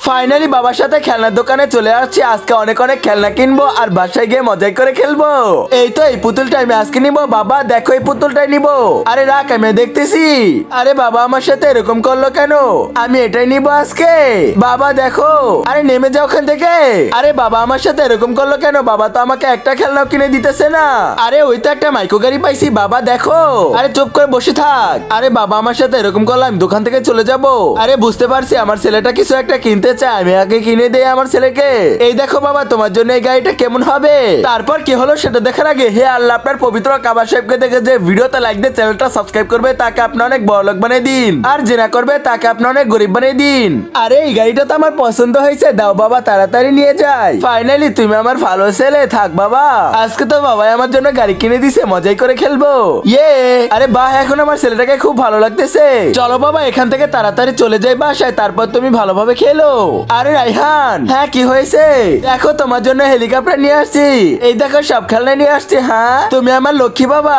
Finally বাবার সাথে খেলনার দোকানে চলে আসছি। আজকে অনেক অনেক খেলনা কিনবো আর বাসায় গিয়ে মজাই করে খেলবো। এই তো এই পুতুলটা আমি আজকে নিবো। বাবা দেখো এই পুতুলটাই নিবো। আরে রাখ, আমি দেখতেছি। আরে বাবা আমার সাথে এরকম করলো কেন? আমি এটাই নিবো আজকে। বাবা দেখো। আরে নেমে যাও ওখান থেকে। আরে বাবা আমার সাথে এরকম করলো কেন? বাবা তো আমাকে একটা খেলনাও কিনে দিতেছে না। আরে ওই তো একটা মাইক্রো গাড়ি পাইছি। বাবা দেখো। আরে চুপ করে বসে থাক। আরে বাবা আমার সাথে এরকম করলো, আমি দোকান থেকে চলে যাব। আরে বুঝতে পারছি আমার ছেলেটা কিছু একটা কিনতে চায়, আমি আগে কিনে দেই আমার ছেলেকে। এই দেখো বাবা, তোমার জন্য এই গাড়িটা কেমন হবে। তারপর কি হলো সেটা দেখার আগে হে আল্লাহ, আপনার পবিত্র কাবা সাহেবকে দেখে যে ভিডিওতে লাইক দিয়ে চ্যানেলটা সাবস্ক্রাইব করবে তাকে আপনি অনেক বড় লোক বানিয়ে দিন, আর জেনা করবে তাকে আপনি অনেক গরিব বানিয়ে দিন। আরে এই গাড়িটা তো আমার পছন্দ হয়েছে, দাও বাবা তাড়াতাড়ি নিয়ে যাই। ফাইনালি তুমি আমার ভালো ছেলে, থাক বাবা। আজকে তো বাবাই আমার জন্য গাড়ি কিনে দিছে, মজাই করে খেলবো। ইয়ে আরে বাহ, এখন আমার ছেলেটাকে খুব ভালো লাগতেছে। চলো বাবা এখান থেকে তাড়াতাড়ি চলে যাই বাসায়, তারপর তুমি ভালোভাবে খেলো। আরে রাইহান, হ্যাঁ কি হয়েছে? দেখো তোমার জন্য হেলিকপ্টার নিয়ে আসছি। এই দেখো সব খেলনা নিয়ে আসছি। হ্যাঁ তুমি আমার লক্ষ্মী বাবা।